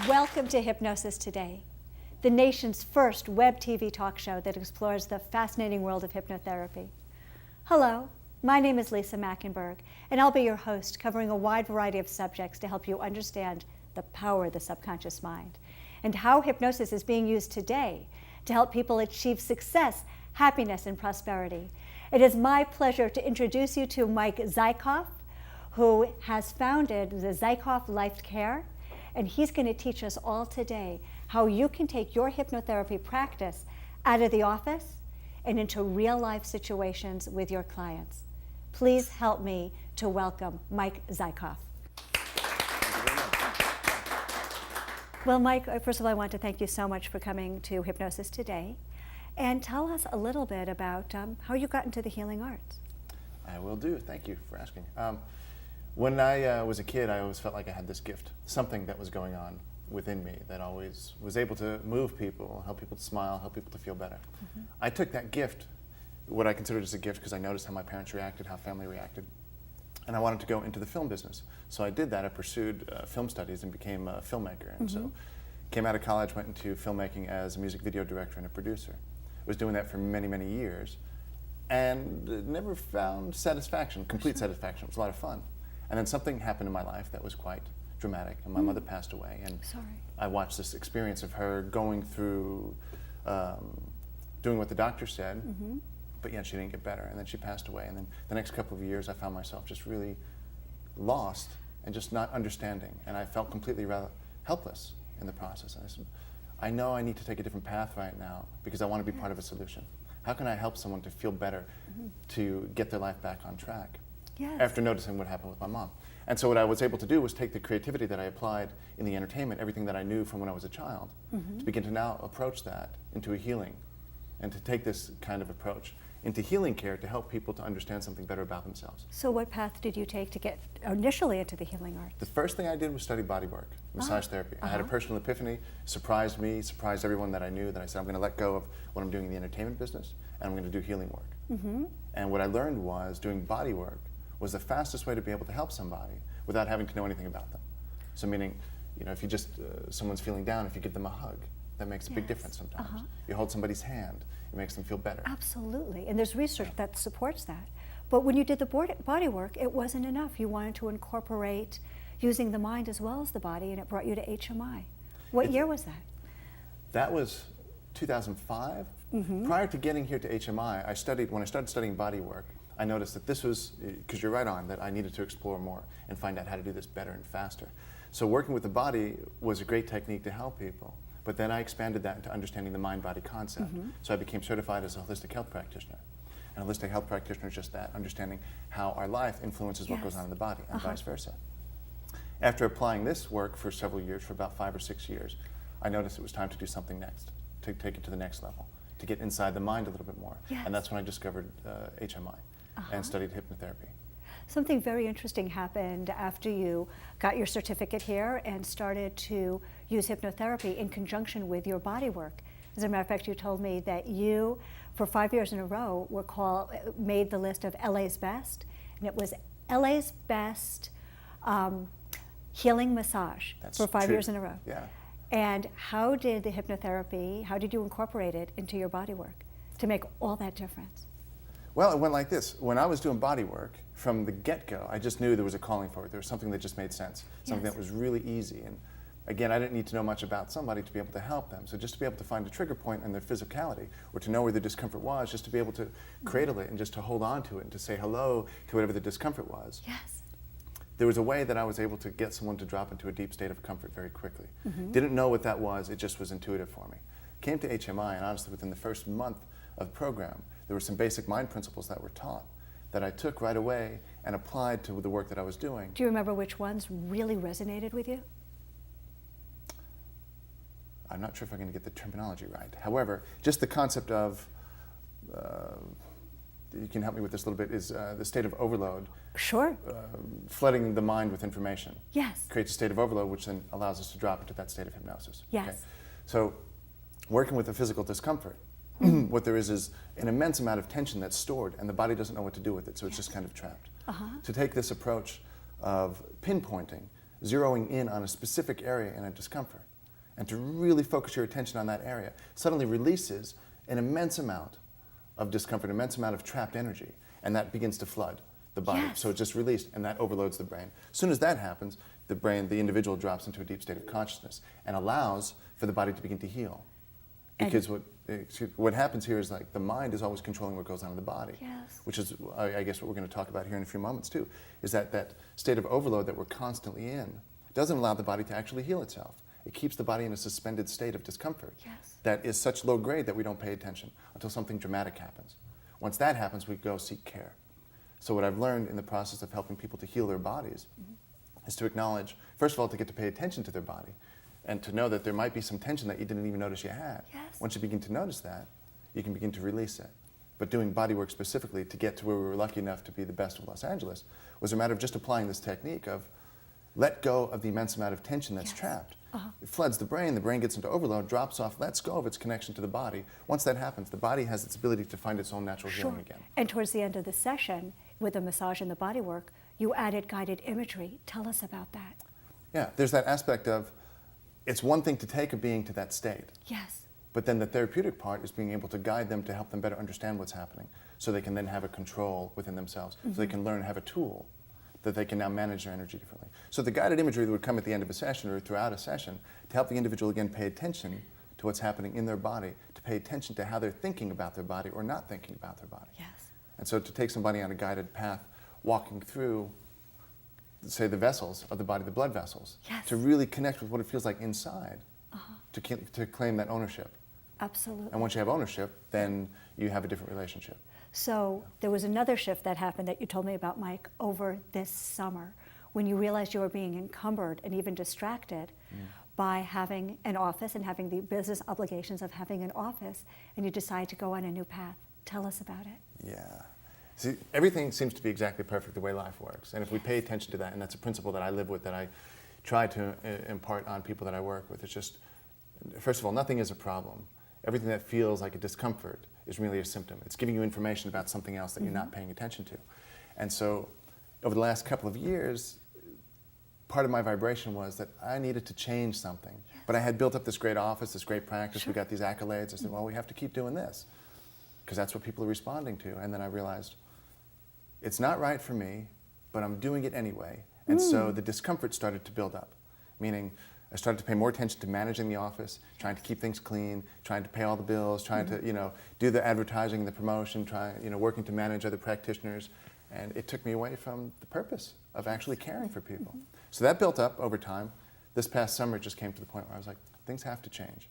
Welcome to Hypnosis Today, the nation's first web TV talk show that explores the fascinating world of hypnotherapy. Hello, my name is Lisa Mackenberg, and I'll be your host, covering a wide variety of subjects to help you understand the power of the subconscious mind and how hypnosis is being used today to help people achieve success, happiness, and prosperity. It is my pleasure to introduce you to Mike Zykov, who has founded the Zykov Life Care, and he's going to teach us all today how you can take your hypnotherapy practice out of the office and into real-life situations with your clients. Please help me to welcome Mike Zykov. Well, Mike, first of all, I want to thank you so much for coming to Hypnosis Today, and tell us a little bit about how you got into the healing arts. I will do. Thank you for asking. When I was a kid, I always felt like I had this gift, something that was going on within me that always was able to move people, help people to smile, help people to feel better. Mm-hmm. I took that gift, what I considered as a gift, because I noticed how my parents reacted, how family reacted, and I wanted to go into the film business. So I did that. I pursued film studies and became a filmmaker. And so came out of college, went into filmmaking as a music video director and a producer. Was doing that for many, many years, and never found satisfaction, complete satisfaction. It was a lot of fun. And then something happened in my life that was quite dramatic, and my mother passed away. And I watched this experience of her going through doing what the doctor said, but yet she didn't get better, and then she passed away. And then the next couple of years I found myself just really lost and just not understanding, and I felt completely rather helpless in the process. And I said, I know I need to take a different path right now because I want to be part of a solution. How can I help someone to feel better, to get their life back on track? Yes. After noticing what happened with my mom. And so what I was able to do was take the creativity that I applied in the entertainment, everything that I knew from when I was a child, to begin to now approach that into a healing, and to take this kind of approach into healing care to help people to understand something better about themselves. So what path did you take to get initially into the healing arts? The first thing I did was study body work, massage therapy. I had a personal epiphany, surprised me, surprised everyone that I knew, that I said, I'm going to let go of what I'm doing in the entertainment business, and I'm going to do healing work. And what I learned was doing body work was the fastest way to be able to help somebody without having to know anything about them. So meaning, you know, if you just, someone's feeling down, if you give them a hug, that makes a big difference sometimes. You hold somebody's hand, it makes them feel better. Absolutely, and there's research that supports that. But when you did the body work, it wasn't enough. You wanted to incorporate using the mind as well as the body, and it brought you to HMI. What year was that? That was 2005. Prior to getting here to HMI, when I started studying body work, I noticed that this was, because you're right on, that I needed to explore more and find out how to do this better and faster. So working with the body was a great technique to help people, but then I expanded that into understanding the mind-body concept. So I became certified as a holistic health practitioner. And a holistic health practitioner is just that, understanding how our life influences what goes on in the body, and vice versa. After applying this work for several years, for about 5 or 6 years, I noticed it was time to do something next, to take it to the next level, to get inside the mind a little bit more. And that's when I discovered HMI. And studied hypnotherapy. Something very interesting happened after you got your certificate here and started to use hypnotherapy in conjunction with your body work. As a matter of fact, you told me that you, for 5 years in a row, made the list of LA's best, and it was LA's best healing massage for 5 years in a row. Yeah. And how did the hypnotherapy, how did you incorporate it into your body work to make all that difference? Well, it went like this. When I was doing body work, from the get-go, I just knew there was a calling for it. There was something that just made sense, something that was really easy. And again, I didn't need to know much about somebody to be able to help them. So just to be able to find a trigger point in their physicality, or to know where the discomfort was, just to be able to cradle it and just to hold on to it and to say hello to whatever the discomfort was. There was a way that I was able to get someone to drop into a deep state of comfort very quickly. Didn't know what that was, it just was intuitive for me. Came to HMI, and honestly, within the first month of the program, there were some basic mind principles that were taught that I took right away and applied to the work that I was doing. Do you remember which ones really resonated with you? I'm not sure if I'm going to get the terminology right. However, just the concept of, you can help me with this a little bit, is the state of overload. Flooding the mind with information. Creates a state of overload, which then allows us to drop into that state of hypnosis. Okay? So, working with the physical discomfort, what there is an immense amount of tension that's stored, and the body doesn't know what to do with it, so it's just kind of trapped. To take this approach of pinpointing, zeroing in on a specific area in a discomfort, and to really focus your attention on that area, suddenly releases an immense amount of discomfort, an immense amount of trapped energy, and that begins to flood the body. Yes. So it's just released, and that overloads the brain. As soon as that happens, the brain, the individual drops into a deep state of consciousness and allows for the body to begin to heal. Because what happens here is like the mind is always controlling what goes on in the body, Yes. which is, I guess, what we're going to talk about here in a few moments too, is that state of overload that we're constantly in doesn't allow the body to actually heal itself. It keeps the body in a suspended state of discomfort Yes. that is such low grade that we don't pay attention until something dramatic happens. Once that happens, we go seek care. So what I've learned in the process of helping people to heal their bodies is to acknowledge, first of all, to get to pay attention to their body and to know that there might be some tension that you didn't even notice you had. Yes. Once you begin to notice that, you can begin to release it. But doing body work specifically to get to where we were lucky enough to be the best of Los Angeles was a matter of just applying this technique of let go of the immense amount of tension that's Yes. trapped. It floods the brain gets into overload, drops off, lets go of its connection to the body. Once that happens, the body has its ability to find its own natural healing again. And towards the end of the session, with the massage and the body work, you added guided imagery. Tell us about that. Yeah, there's that aspect of, it's one thing to take a being to that state, Yes. but then the therapeutic part is being able to guide them to help them better understand what's happening so they can then have a control within themselves, so they can learn to have a tool that they can now manage their energy differently. So the guided imagery that would come at the end of a session or throughout a session to help the individual again pay attention to what's happening in their body, to pay attention to how they're thinking about their body or not thinking about their body. Yes. And so to take somebody on a guided path, walking through, say, the vessels of the body, the blood vessels, Yes. to really connect with what it feels like inside, to claim that ownership. Absolutely. And once you have ownership, then you have a different relationship. So there was another shift that happened that you told me about, Mike, over this summer, when you realized you were being encumbered and even distracted by having an office and having the business obligations of having an office, and you decided to go on a new path. Tell us about it. Yeah. See, everything seems to be exactly perfect the way life works. And if we pay attention to that, and that's a principle that I live with, that I try to impart on people that I work with, it's just, first of all, nothing is a problem. Everything that feels like a discomfort is really a symptom. It's giving you information about something else that you're not paying attention to. And so over the last couple of years, part of my vibration was that I needed to change something. Yes. But I had built up this great office, this great practice, Sure. we got these accolades. I said, well, we have to keep doing this because that's what people are responding to. And then I realized it's not right for me, but I'm doing it anyway. And so the discomfort started to build up, meaning I started to pay more attention to managing the office, trying to keep things clean, trying to pay all the bills, trying to, do the advertising and the promotion, working to manage other practitioners. And it took me away from the purpose of actually caring for people. So that built up over time. This past summer it just came to the point where I was like, things have to change.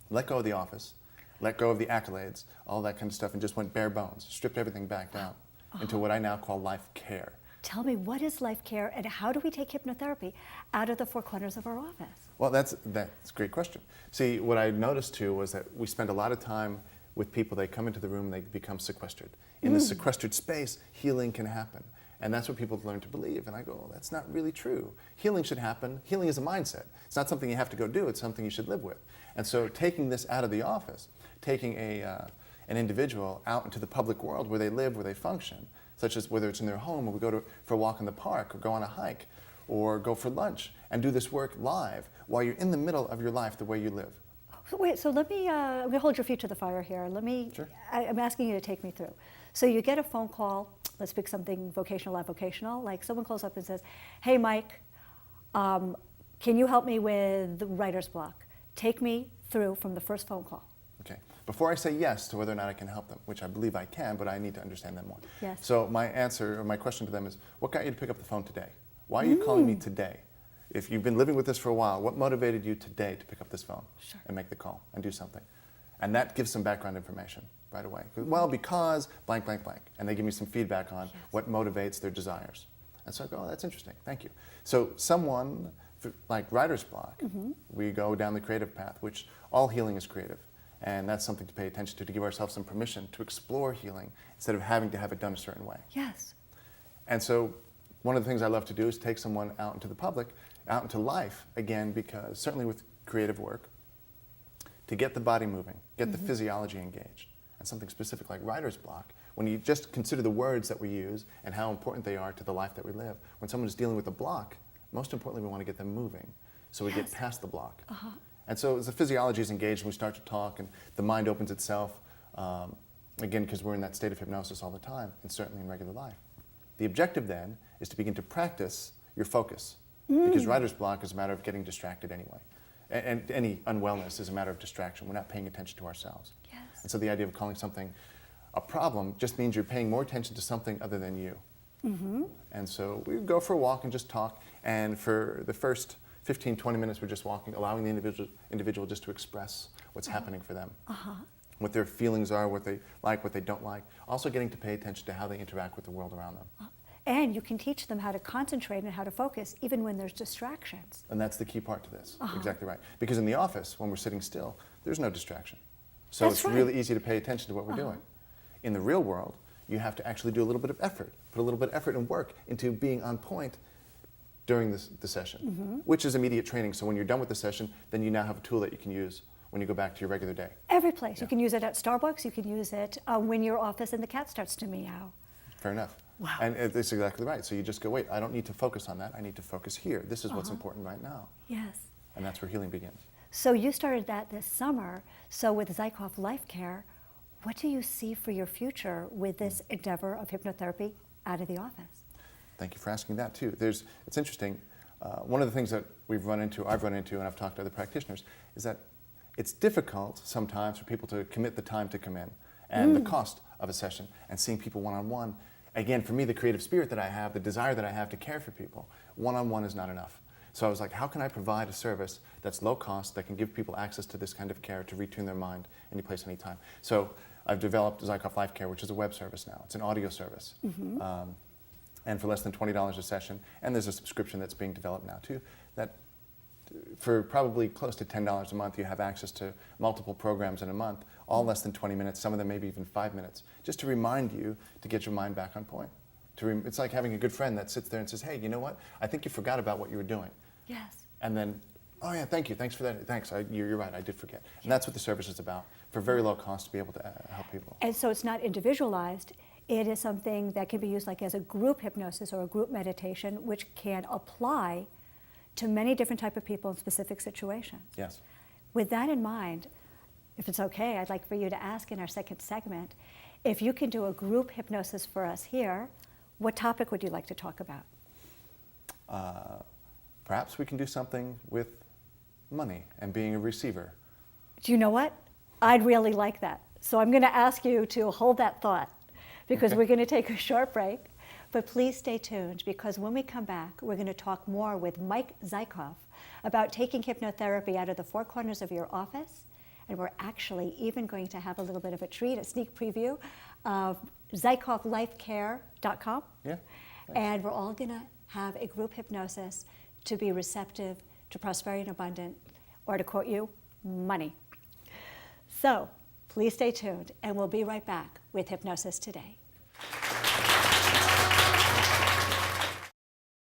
Let go of the office, let go of the accolades, all that kind of stuff, and just went bare bones, stripped everything back down into what I now call life care. Tell me, what is life care and how do we take hypnotherapy out of the four corners of our office? Well, that's a great question. See, what I noticed too was that we spend a lot of time with people, they come into the room and they become sequestered. In the sequestered space, healing can happen. And that's what people have learned to believe. And I go, well, that's not really true. Healing should happen. Healing is a mindset. It's not something you have to go do. It's something you should live with. And so taking this out of the office, taking an individual out into the public world where they live, where they function, such as whether it's in their home or we go for a walk in the park or go on a hike or go for lunch and do this work live while you're in the middle of your life the way you live. Wait, so let me hold your feet to the fire here. Sure. I'm asking you to take me through. So you get a phone call, let's pick something vocational, avocational, like someone calls up and says, hey Mike, can you help me with writer's block? Take me through from the first phone call. Okay. Before I say yes to whether or not I can help them, which I believe I can, but I need to understand them more. Yes. So my answer, or my question to them is, what got you to pick up the phone today? Why are you calling me today? If you've been living with this for a while, what motivated you today to pick up this phone and make the call and do something? And that gives some background information right away. Well, because blank, blank, blank. And they give me some feedback on what motivates their desires. And so I go, oh, that's interesting, thank you. So someone, like writer's block, we go down the creative path, which all healing is creative. And that's something to pay attention to give ourselves some permission to explore healing instead of having to have it done a certain way. Yes. And so one of the things I love to do is take someone out into the public, out into life, again, because certainly with creative work, to get the body moving, get the physiology engaged. And something specific like writer's block, when you just consider the words that we use and how important they are to the life that we live, when someone is dealing with a block, most importantly, we want to get them moving so we get past the block. And so as the physiology is engaged and we start to talk and the mind opens itself, again, because we're in that state of hypnosis all the time, and certainly in regular life. The objective then is to begin to practice your focus, because writer's block is a matter of getting distracted anyway. And any unwellness is a matter of distraction. We're not paying attention to ourselves. Yes. And so the idea of calling something a problem just means you're paying more attention to something other than you. And so we go for a walk and just talk, and for the first 15, 20 minutes we're just walking, allowing the individual just to express what's happening for them. What their feelings are, what they like, what they don't like. Also getting to pay attention to how they interact with the world around them. And you can teach them how to concentrate and how to focus even when there's distractions. And that's the key part to this. Exactly right. Because in the office, when we're sitting still, there's no distraction. So That's it's right. really easy to pay attention to what we're doing. In the real world, you have to actually do a little bit of effort, put a little bit of effort and work into being on point during the session, which is immediate training. So when you're done with the session, then you now have a tool that you can use when you go back to your regular day. Every place. Yeah. You can use it at Starbucks. You can use it when your office and the cat starts to meow. Fair enough. Wow. And it's exactly right. So you just go, wait, I don't need to focus on that. I need to focus here. This is what's important right now. Yes. And that's where healing begins. So you started that this summer. So with Zykoff Life Care, what do you see for your future with this endeavor of hypnotherapy out of the office? Thank you for asking that too. It's interesting. One of the things that I've run into, and I've talked to other practitioners, is that it's difficult sometimes for people to commit the time to come in and the cost of a session and seeing people one-on-one. Again, for me, the creative spirit that I have, the desire that I have to care for people, one-on-one is not enough. So I was like, how can I provide a service that's low cost, that can give people access to this kind of care to retune their mind any place, anytime? So I've developed Zykoff Life Care, which is a web service now. It's an audio service. And for less than $20 a session, and there's a subscription that's being developed now too, that for probably close to $10 a month, you have access to multiple programs in a month, all less than 20 minutes, some of them maybe even 5 minutes, just to remind you to get your mind back on point. It's like having a good friend that sits there and says, hey, you know what? I think you forgot about what you were doing. Yes. And then, oh yeah, thank you, thanks for that, thanks, you're right, I did forget. And that's what the service is about, for very low cost to be able to help people. And so it's not individualized. It is something that can be used like as a group hypnosis or a group meditation, which can apply to many different type of people in specific situations. Yes. With that in mind, if it's okay, I'd like for you to ask in our second segment, if you can do a group hypnosis for us here, what topic would you like to talk about? Perhaps we can do something with money and being a receiver. Do you know what? I'd really like that. So I'm going to ask you to hold that thought, because we're going to take a short break. But please stay tuned, because when we come back, we're going to talk more with Mike Zykoff about taking hypnotherapy out of the four corners of your office. And we're actually even going to have a little bit of a treat, a sneak preview of ZykoffLifeCare.com. Yeah. And we're all going to have a group hypnosis to be receptive to prosperity and abundance, or to quote you, money. So please stay tuned, and we'll be right back with Hypnosis Today.